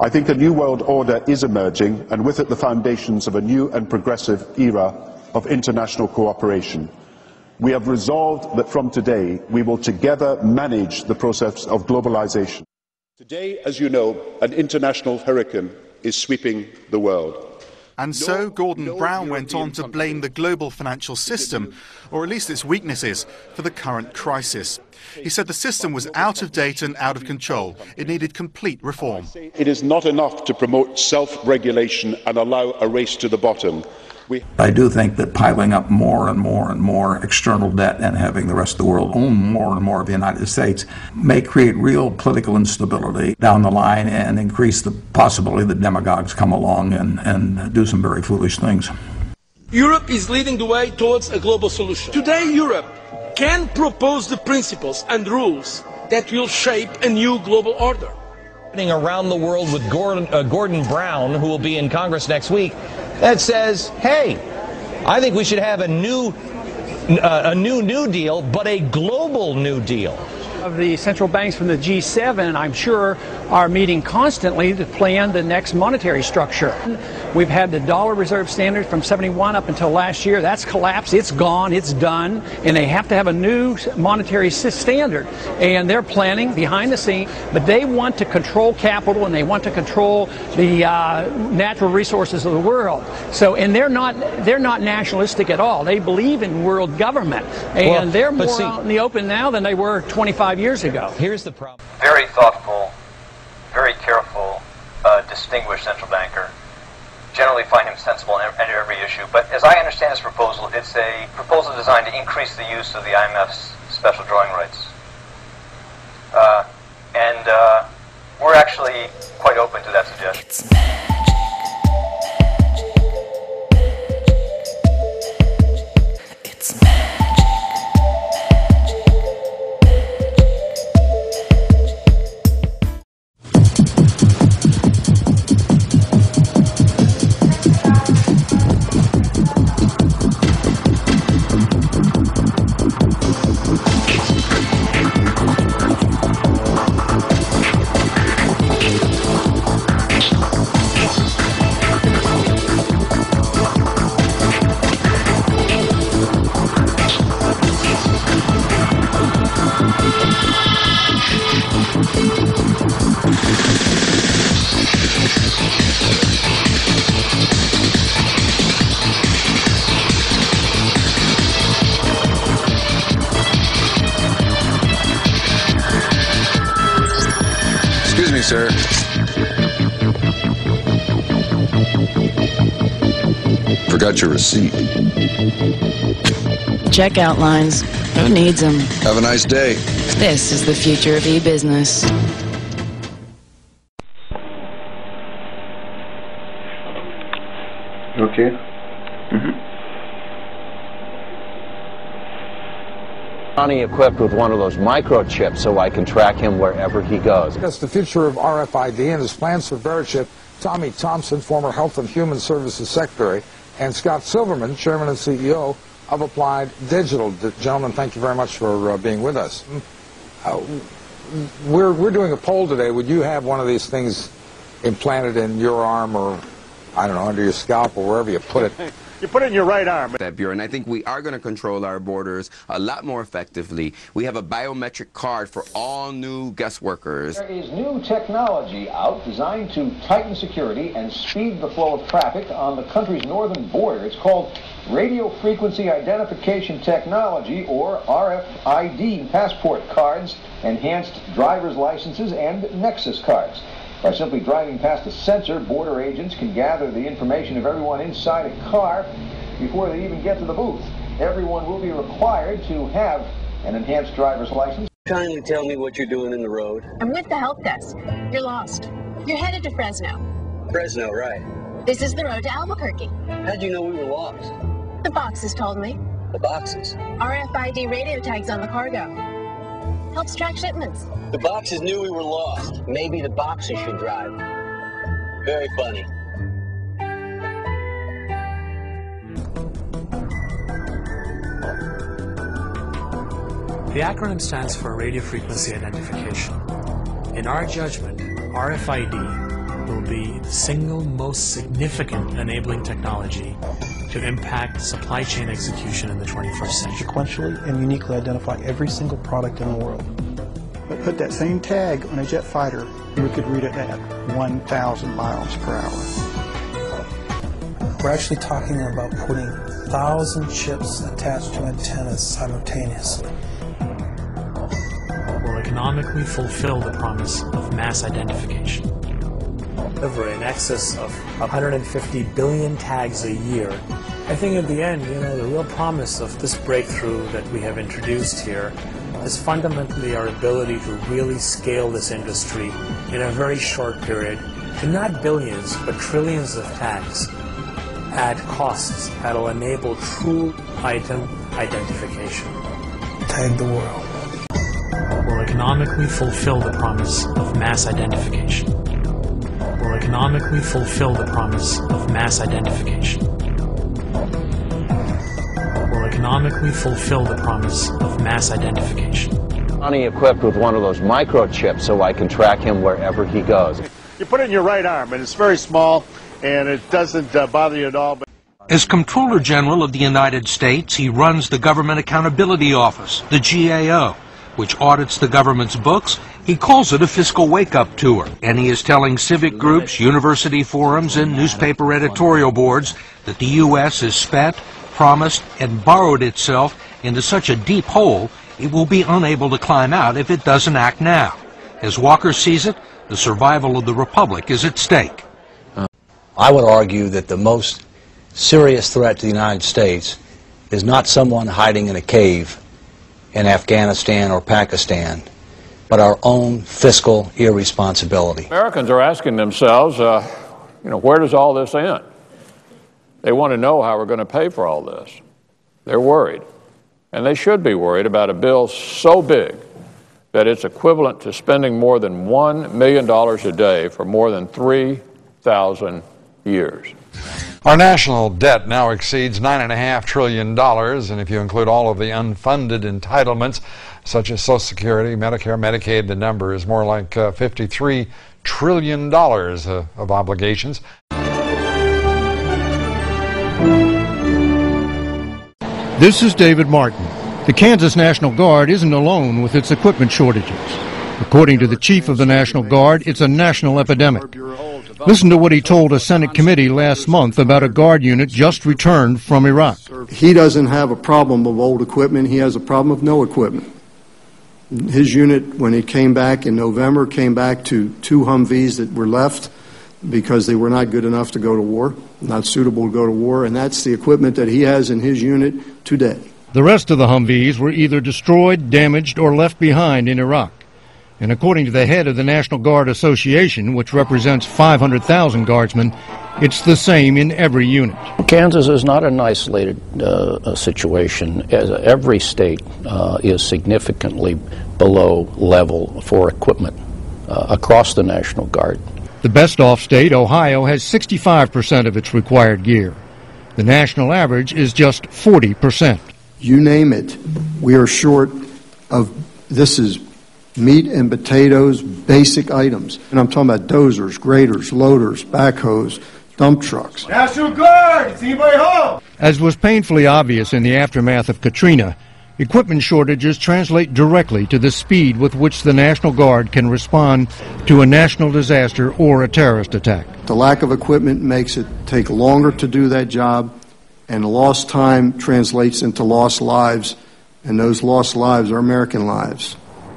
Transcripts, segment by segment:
I think a new world order is emerging, and with it the foundations of a new and progressive era of international cooperation. We have resolved that from today we will together manage the process of globalization. Today, as you know, an international hurricane is sweeping the world. And so Gordon Brown went on to blame the global financial system, or at least its weaknesses, for the current crisis. He said the system was out of date and out of control. It needed complete reform. It is not enough to promote self-regulation and allow a race to the bottom. I do think that piling up more and more and more external debt and having the rest of the world own more and more of the United States may create real political instability down the line and increase the possibility that demagogues come along and do some very foolish things. Europe is leading the way towards a global solution. Today, Europe can propose the principles and rules that will shape a new global order. Around the world with Gordon Brown, who will be in Congress next week, that says, hey, I think we should have a new New Deal, but a global New Deal. Of the central banks from the G7, I'm sure, are meeting constantly to plan the next monetary structure. We've had the dollar reserve standard from 71 up until last year. That's collapsed. It's gone. It's done. And they have to have a new monetary standard. And they're planning behind the scenes. But they want to control capital and they want to control the natural resources of the world. So, and they're not nationalistic at all. They believe in world government. And they're more out in the open now than they were 25 years ago. Here's the problem. Very thoughtful, very careful, distinguished central banker. Generally find him sensible on every issue. But as I understand this proposal, it's a proposal designed to increase the use of the IMF's special drawing rights. And we're actually quite open to that suggestion. Excuse me, sir. Forgot your receipt. Checkout lines. Who needs them? Have a nice day. This is the future of e-business. Okay. Equipped with one of those microchips so I can track him wherever he goes. That's the future of RFID and his plans for Verichip. Tommy Thompson, former Health and Human Services Secretary, and Scott Silverman, Chairman and CEO of Applied Digital. Gentlemen, thank you very much for being with us. We're doing a poll today. Would you have one of these things implanted in your arm or, I don't know, under your scalp or wherever you put it? You put it in your right arm. That Bureau, and I think we are going to control our borders a lot more effectively. We have a biometric card for all new guest workers. There is new technology out designed to tighten security and speed the flow of traffic on the country's northern border. It's called Radio Frequency Identification Technology, or RFID, passport cards, enhanced driver's licenses, and Nexus cards. By simply driving past a sensor, border agents can gather the information of everyone inside a car before they even get to the booth. Everyone will be required to have an enhanced driver's license. Kindly tell me what you're doing in the road. I'm with the help desk. You're lost. You're headed to Fresno. Fresno, right. This is the road to Albuquerque. How'd you know we were lost? The boxes told me. The boxes? RFID radio tags on the cargo. Helps track shipments. The boxes knew we were lost. Maybe the boxes should drive. Very funny. The acronym stands for Radio Frequency Identification. In our judgment, RFID will be the single most significant enabling technology to impact supply chain execution in the 21st century. Sequentially and uniquely identify every single product in the world. But put that same tag on a jet fighter, and we could read it at 1,000 miles per hour. We're actually talking about putting 1,000 chips attached to antennas simultaneously. Will economically fulfill the promise of mass identification. Over in excess of 150 billion tags a year. I think at the end, the real promise of this breakthrough that we have introduced here is fundamentally our ability to really scale this industry in a very short period to not billions, but trillions of tags at costs that will enable true item identification. Tag the world. Will economically fulfill the promise of mass identification. Will economically fulfill the promise of mass identification. Will economically fulfill the promise of mass identification. Johnny equipped with one of those microchips so I can track him wherever he goes. You put it in your right arm, and it's very small, and it doesn't bother you at all. As Comptroller General of the United States, he runs the Government Accountability Office, the GAO, which audits the government's books. He calls it a fiscal wake-up tour, and he is telling civic groups, university forums, and newspaper editorial boards that the U.S. has spent, promised, and borrowed itself into such a deep hole it will be unable to climb out if it doesn't act now. As Walker sees it, the survival of the Republic is at stake. I would argue that the most serious threat to the United States is not someone hiding in a cave in Afghanistan or Pakistan, but our own fiscal irresponsibility. Americans are asking themselves, where does all this end? They want to know how we're going to pay for all this. They're worried. And they should be worried about a bill so big that it's equivalent to spending more than $1 million a day for more than 3,000 years. Our national debt now exceeds $9.5 trillion, and if you include all of the unfunded entitlements, such as Social Security, Medicare, Medicaid, the number is more like $53 trillion of obligations. This is David Martin. The Kansas National Guard isn't alone with its equipment shortages. According to the chief of the National Guard, it's a national epidemic. Listen to what he told a Senate committee last month about a Guard unit just returned from Iraq. He doesn't have a problem of old equipment. He has a problem of no equipment. His unit, when it came back in November, came back to 2 Humvees that were left because they were not good enough to go to war, not suitable to go to war, and that's the equipment that he has in his unit today. The rest of the Humvees were either destroyed, damaged, or left behind in Iraq. And according to the head of the National Guard Association, which represents 500,000 guardsmen, it's the same in every unit. Kansas is not an isolated situation. Every state is significantly below level for equipment across the National Guard. The best off state, Ohio, has 65% of its required gear. The national average is just 40%. You name it, we are short of, this is meat and potatoes, basic items. And I'm talking about dozers, graders, loaders, backhoes, dump trucks. National Guard, is anybody home? As was painfully obvious in the aftermath of Katrina, equipment shortages translate directly to the speed with which the National Guard can respond to a national disaster or a terrorist attack. The lack of equipment makes it take longer to do that job, and lost time translates into lost lives, and those lost lives are American lives.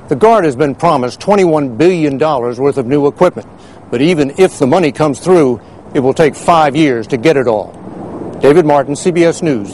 The Guard has been promised $21 billion worth of new equipment, but even if the money comes through, it will take 5 years to get it all. David Martin, CBS News.